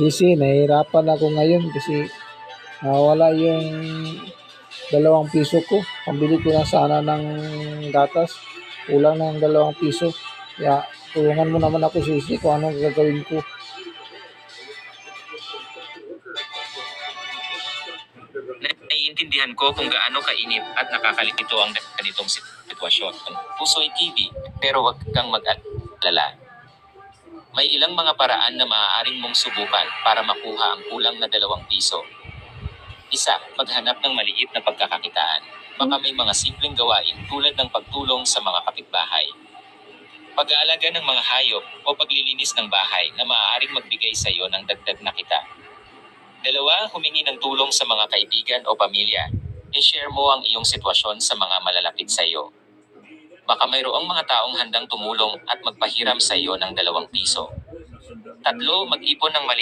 Sisi, nahihirapan ako ngayon kasi nawala yung 2 piso ko. Pambili ko na sana ng gatas. Kulang ng 2 piso. Kaya tulungan mo naman ako, Sisi, kung anong gagawin ko. Naiintindihan ko kung gaano kainit at nakakalito ang ganitong sitwasyon. Pusoy TV, pero wag kang mag-alala. May ilang mga paraan na maaaring mong subukan para makuha ang kulang na 2 piso. Isa, maghanap ng maliit na pagkakakitaan. Baka may mga simpleng gawain tulad ng pagtulong sa mga kapitbahay, pag-aalaga ng mga hayop, o paglilinis ng bahay na maaaring magbigay sa iyo ng dagdag na kita. 2, humingi ng tulong sa mga kaibigan o pamilya. I-share mo ang iyong sitwasyon sa mga malalapit sa iyo. Baka mayroong mga taong handang tumulong at magpahiram sa iyo ng 2 piso. 3, mag-ipon ng maliit